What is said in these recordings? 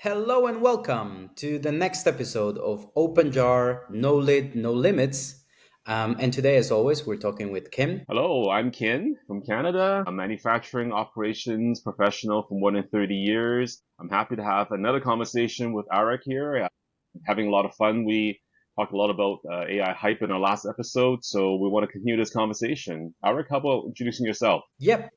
Hello and welcome to the next episode of OpenJAR NoLid NoLimits. And today, as always, we're talking with Kim. Hello, I'm Ken from Canada. I'm a manufacturing operations professional for more than 30 years. I'm happy to have another conversation with Arek here. Having a lot of fun. We talked a lot about AI hype in our last episode, so we want to continue this conversation. Arek, how about introducing yourself? Yep,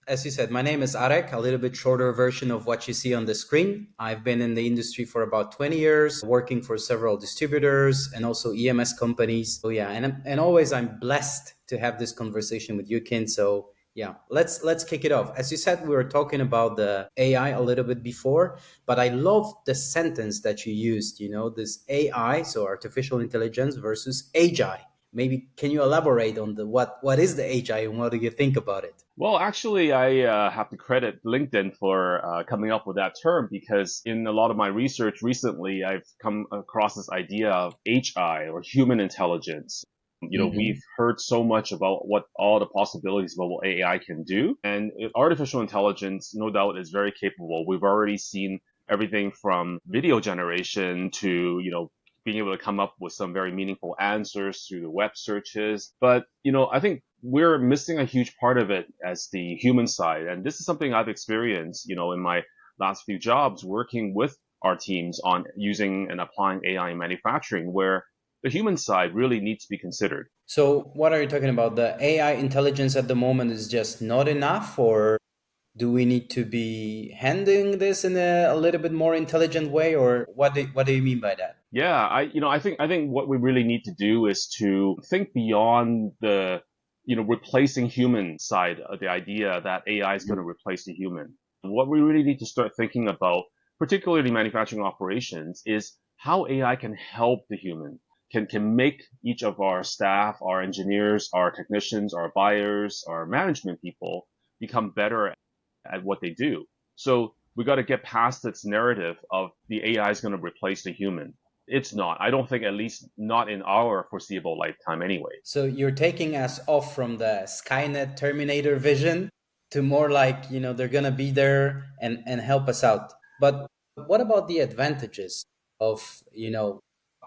as you said, my name is Arek, a little bit shorter version of what you see on the screen. I've been in the industry for about 20 years, working for several distributors and also EMS companies. So yeah, and always I'm blessed to have this conversation with you, Kin. So yeah, let's kick it off. As you said, we were talking about the AI a little bit before, but I love the sentence that you used, this AI, so artificial intelligence versus AGI. Maybe can you elaborate on the what is the AGI and what do you think about it? Well, actually, I have to credit LinkedIn for coming up with that term because in a lot of my research recently, I've come across this idea of HI or human intelligence. We've heard so much about what all the possibilities of what AI can do, and artificial intelligence, no doubt, is very capable. We've already seen everything from video generation to, being able to come up with some very meaningful answers through the web searches. But, I think we're missing a huge part of it as the human side. And this is something I've experienced, in my last few jobs working with our teams on using and applying AI in manufacturing, where the human side really needs to be considered. So, what are you talking about? The AI intelligence at the moment is just not enough, or do we need to be handling this in a little bit more intelligent way, or what do you mean by that? Yeah, I think what we really need to do is to think beyond the, replacing human side of the idea that AI is going to replace the human. What we really need to start thinking about, particularly manufacturing operations, is how AI can help the human, can make each of our staff, our engineers, our technicians, our buyers, our management people become better at what they do. So we got to get past this narrative of the AI is going to replace the human. It's not. I don't think, at least not in our foreseeable lifetime anyway. So, you're taking us off from the Skynet Terminator vision to more like, they're going to be there and help us out. But what about the advantages of,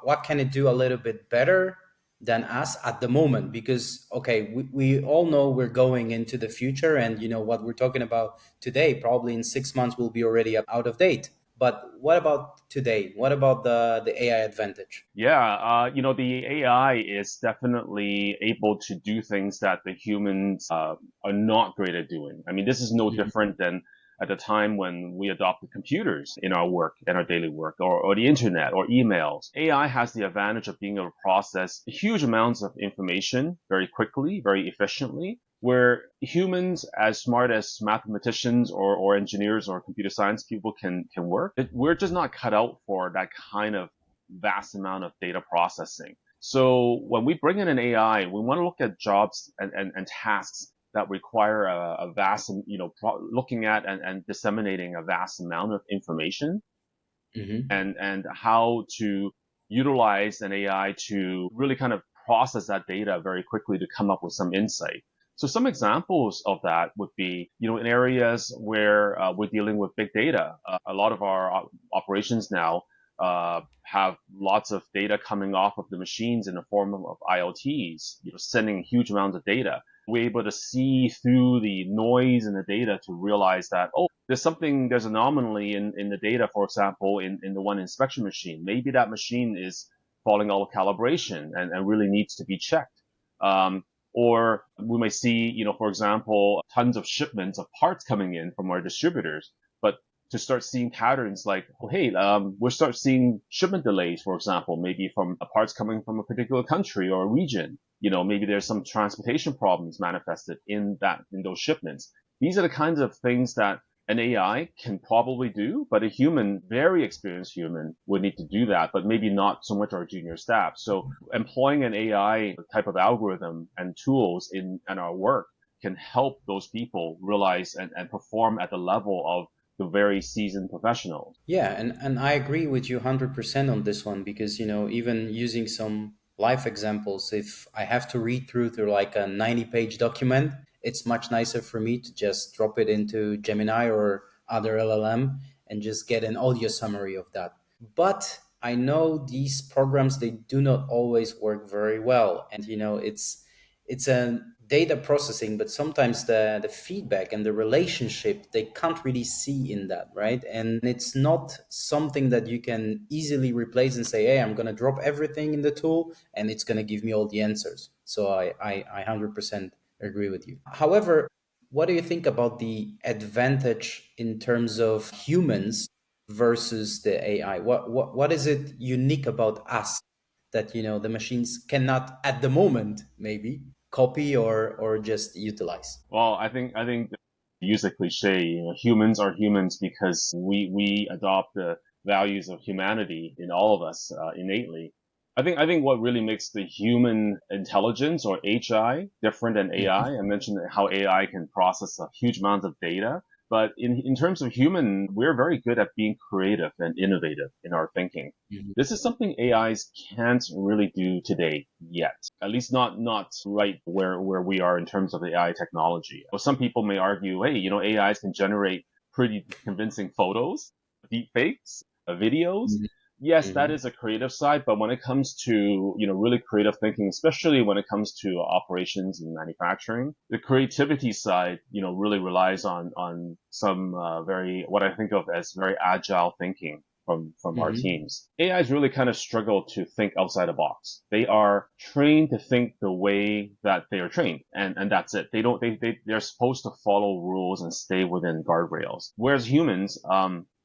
what can it do a little bit better than us at the moment? Because, okay, we all know we're going into the future and, what we're talking about today, probably in 6 months will be already out of date. But what about today? What about the AI advantage? Yeah, the AI is definitely able to do things that the humans are not great at doing. I mean, this is no different than at the time when we adopted computers in our work, in our daily work, or the internet, or emails. AI has the advantage of being able to process huge amounts of information very quickly, very efficiently, where humans, as smart as mathematicians or engineers or computer science people can work, we're just not cut out for that kind of vast amount of data processing. So when we bring in an AI, we want to look at jobs and tasks that require a vast, looking at and disseminating a vast amount of information, Hmm. and how to utilize an AI to really kind of process that data very quickly to come up with some insight. So some examples of that would be, in areas where we're dealing with big data. A lot of our operations now have lots of data coming off of the machines in the form of IoTs, sending huge amounts of data. We're able to see through the noise in the data to realize that, oh, there's an anomaly in the data, for example, in the one inspection machine. Maybe that machine is falling out of calibration and really needs to be checked. Or we may see, for example, tons of shipments of parts coming in from our distributors, but to start seeing patterns like, oh, hey, we'll start seeing shipment delays, for example, maybe from parts coming from a particular country or a region. Maybe there's some transportation problems manifested in those shipments. These are the kinds of things that an AI can probably do, but a human, very experienced human, would need to do that, but maybe not so much our junior staff. So employing an AI type of algorithm and tools in our work can help those people realize and perform at the level of the very seasoned professionals. Yeah, and I agree with you 100% on this one because, even using some life examples, if I have to read through like a 90-page document, it's much nicer for me to just drop it into Gemini or other LLM and just get an audio summary of that. But I know these programs, they do not always work very well. And it's a data processing, but sometimes the feedback and the relationship, they can't really see in that, right? And it's not something that you can easily replace and say, hey, I'm going to drop everything in the tool and it's going to give me all the answers. So I 100% agree with you. However, what do you think about the advantage in terms of humans versus the AI? What is it unique about us that the machines cannot at the moment maybe copy or just utilize? Well, I think use a cliche, humans are humans because we adopt the values of humanity in all of us innately. I think what really makes the human intelligence or HI different than AI. I mentioned how AI can process a huge amount of data, but in terms of human, we're very good at being creative and innovative in our thinking. Mhm. This is something AIs can't really do today yet. At least not right where we are in terms of the AI technology. Well, some people may argue, hey, AIs can generate pretty convincing photos, deep fakes, videos. Mhm. Yes, that Mhm. is a creative side, but when it comes to, really creative thinking, especially when it comes to operations and manufacturing, the creativity side, really relies on some what I think of as very agile thinking from our Mhm. teams. AIs really kind of struggle to think outside the box. They are trained to think the way that they are trained, and that's it. They don't they're supposed to follow rules and stay within guardrails. Whereas humans,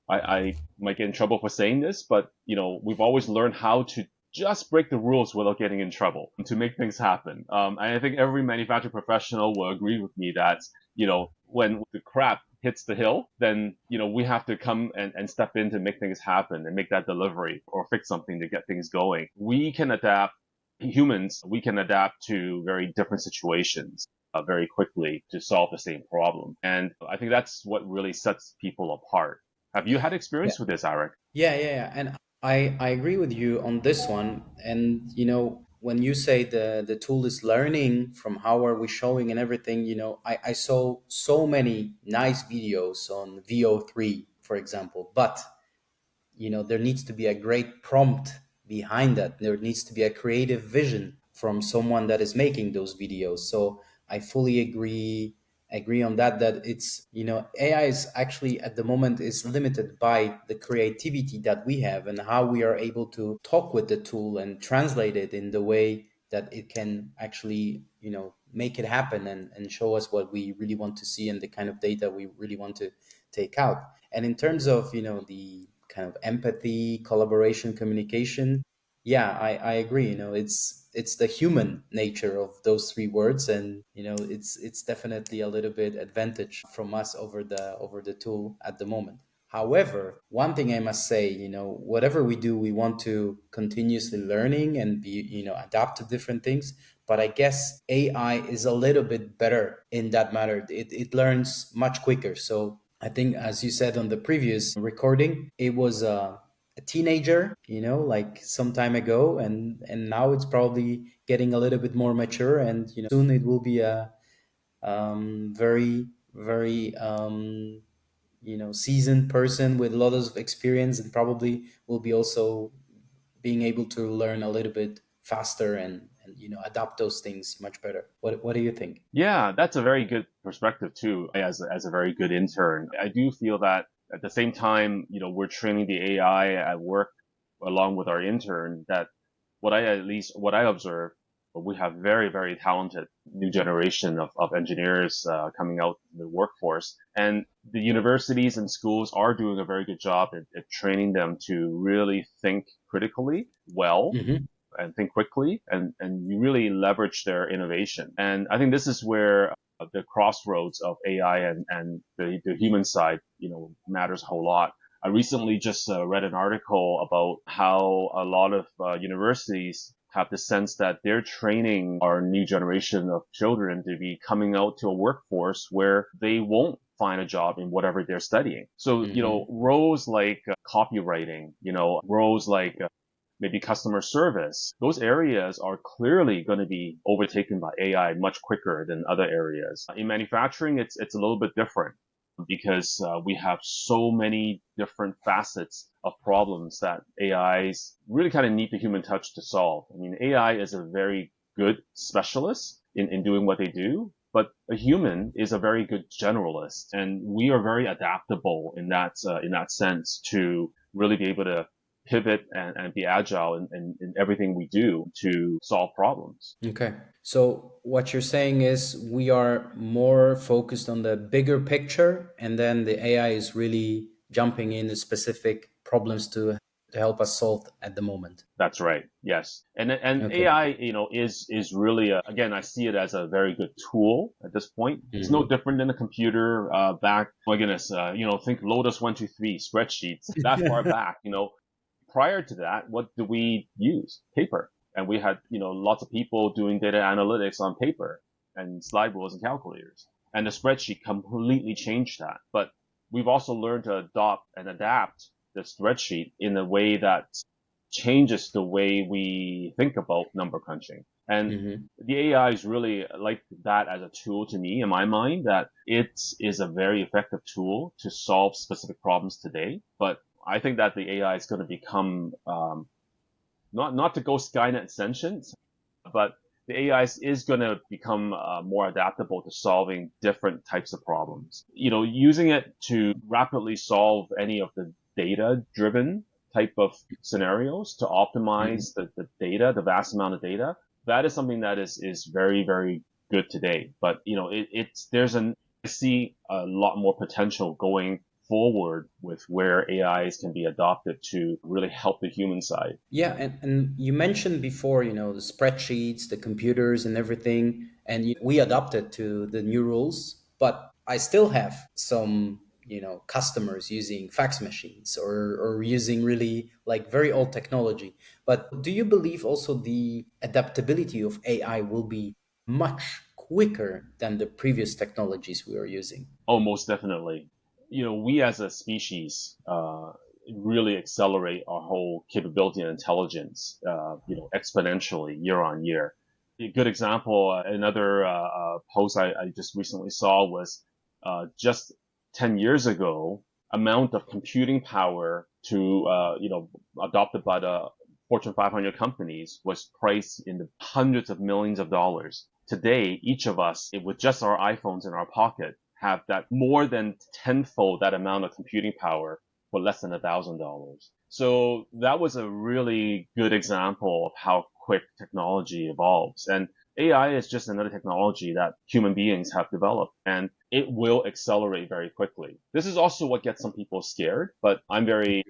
I might get in trouble for saying this, but we've always learned how to just break the rules without getting in trouble to make things happen. And I think every manufacturing professional will agree with me that when the crap hits the hill, then we have to come and step in to make things happen and make that delivery or fix something to get things going. We can adapt. Humans, we can adapt to very different situations very quickly to solve the same problem. And I think that's what really sets people apart. Have you had experience with this, Arek? Yeah. And I agree with you on this one. And when you say the tool is learning from how are we showing and everything, I saw so many nice videos on VO3, for example, but there needs to be a great prompt behind that. There needs to be a creative vision from someone that is making those videos. So I fully agree on that it's AI is actually at the moment is limited by the creativity that we have and how we are able to talk with the tool and translate it in the way that it can actually make it happen and show us what we really want to see and the kind of data we really want to take out. And in terms of the kind of empathy, collaboration, communication, yeah, I agree. It's the human nature of those three words, and it's definitely a little bit advantage from us over the tool at the moment. However, one thing I must say, whatever we do, we want to continuously learning and be, adapt to different things. But I guess AI is a little bit better in that matter. It learns much quicker. So I think, as you said on the previous recording, it was a teenager, like some time ago, and now it's probably getting a little bit more mature, and soon it will be a very, very seasoned person with a lot of experience, and probably will be also being able to learn a little bit faster and adapt those things much better. What do you think? Yeah, that's a very good perspective too. As a very good intern, I do feel that at the same time, we're training the AI at work along with our intern. That what I observe, we have very very talented new generation of engineers coming out in the workforce, and the universities and schools are doing a very good job at training them to really think critically well Hmm. and think quickly and you really leverage their innovation. And I think this is where the crossroads of AI and the human side, matters a whole lot. I recently just read an article about how a lot of universities have the sense that they're training our new generation of children to be coming out to a workforce where they won't find a job in whatever they're studying. So, Hmm. roles like copywriting, roles like maybe customer service, those areas are clearly going to be overtaken by AI much quicker than other areas. In manufacturing, it's a little bit different. because we have so many different facets of problems that AIs really kind of need the human touch to solve. I mean, AI is a very good specialist in doing what they do, but a human is a very good generalist, and we are very adaptable in that sense to really be able to pivot and be agile in everything we do to solve problems. Okay. So what you're saying is we are more focused on the bigger picture, and then the AI is really jumping in the specific problems to help us solve at the moment. That's right. Yes. And Okay. AI, is really again, I see it as a very good tool at this point. It's no different than a computer back. My goodness, think Lotus 123 spreadsheets that far back. Prior to that, what do we use? Paper, and we had lots of people doing data analytics on paper and slide rules and calculators. And the spreadsheet completely changed that. But we've also learned to adopt and adapt the spreadsheet in a way that changes the way we think about number crunching. And Hmm. the AI is really like that as a tool to me in my mind, that it is a very effective tool to solve specific problems today. But I think that the AI is going to become, not to go Skynet sentient, but the AI is going to become more adaptable to solving different types of problems. Using it to rapidly solve any of the data-driven type of scenarios to optimize the data, the vast amount of data, that is something that is very, very good today. But I see a lot more potential going forward with where AIs can be adopted to really help the human side. Yeah, and you mentioned before, the spreadsheets, the computers, and everything, and we adapted to the new rules. But I still have some, customers using fax machines or using really like very old technology. But do you believe also the adaptability of AI will be much quicker than the previous technologies we are using? Oh, most definitely. We as a species really accelerate our whole capability and intelligence, exponentially year on year. A good example, another post I just recently saw was just 10 years ago, amount of computing power to, adopted by the Fortune 500 companies was priced in the hundreds of millions of dollars. Today, each of us, with just our iPhones in our pocket, have that more than tenfold that amount of computing power for less than $1,000. So that was a really good example of how quick technology evolves. And AI is just another technology that human beings have developed, and it will accelerate very quickly. This is also what gets some people scared, but I'm very,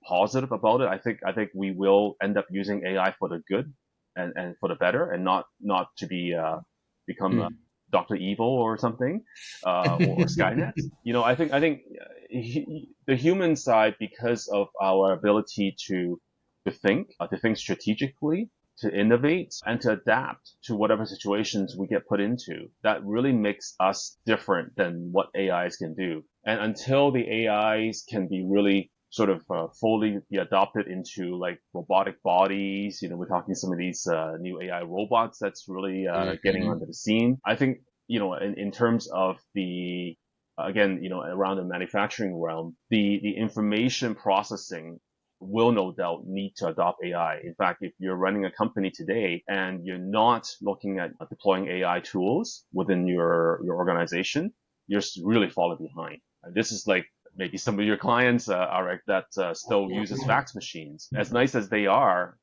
positive about it. I think we will end up using AI for the good and for the better, and not to be become Dr. Evil or something, or Skynet. I think the human side, because of our ability to think strategically, to innovate, and to adapt to whatever situations we get put into, that really makes us different than what AIs can do. And until the AIs can be really sort of fully be adopted into like robotic bodies, we're talking some of these new AI robots that's really getting Mhm. onto the scene. I think, in terms of the again, around the manufacturing realm, the information processing will no doubt need to adopt AI. In fact, if you're running a company today and you're not looking at deploying AI tools within your organization, you're really falling behind. And this is like maybe some of your clients, Arek, that still uses fax machines. As nice as they are,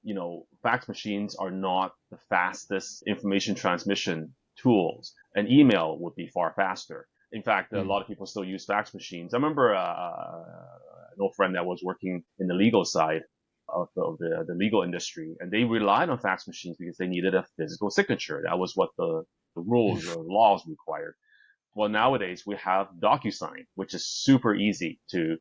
fax machines are not the fastest information transmission tools. An email would be far faster. In fact, a lot of people still use fax machines. I remember an old friend that was working in the legal side of the legal industry, and they relied on fax machines because they needed a physical signature. That was what the rules or laws required. Well, nowadays we have DocuSign, which is super easy to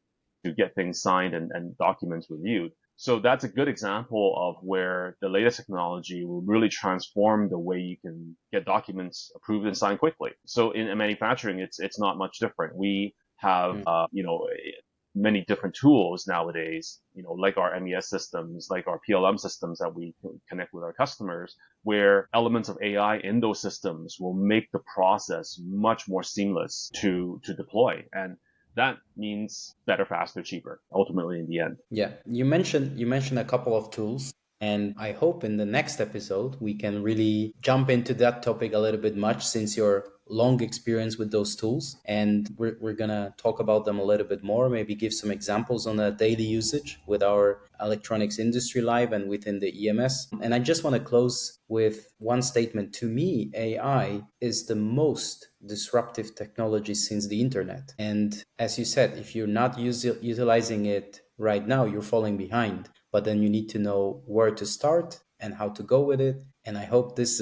get things signed and documents reviewed. So that's a good example of where the latest technology will really transform the way you can get documents approved and signed quickly. So in manufacturing, it's not much different. We have, many different tools nowadays, like our MES systems, like our PLM systems that we connect with our customers, where elements of AI in those systems will make the process much more seamless to deploy. And that means better, faster, cheaper, ultimately in the end. Yeah, you mentioned a couple of tools, and I hope in the next episode we can really jump into that topic a little bit much since your long experience with those tools, and we're gonna talk about them a little bit more. Maybe give some examples on a daily usage with our electronics industry live and within the EMS. And I just want to close with one statement. To me, AI is the most disruptive technology since the internet. And as you said, if you're not utilizing it right now, you're falling behind. But then you need to know where to start and how to go with it. And I hope this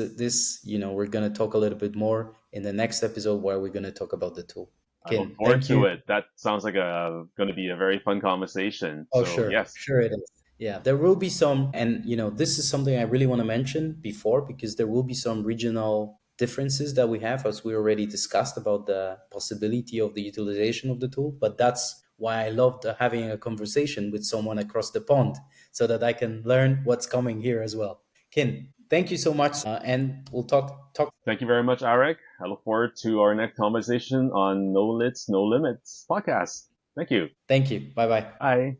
we're going to talk a little bit more in the next episode where we're going to talk about the tool. I look Kin, forward thank to you. it. That sounds like going to be a very fun conversation. Oh, So sure. yes, Sure it is. Yeah, there will be some, and this is something I really want to mention before because there will be some regional differences that we have, as we already discussed about the possibility of the utilization of the tool. But that's why I loved having a conversation with someone across the pond so that I can learn what's coming here as well. Kin, thank you so much, and we'll talk. thank you very much, Arek. I look forward to our next conversation on No Lids, No Limits podcast. Thank you. Thank you. Bye bye. Bye.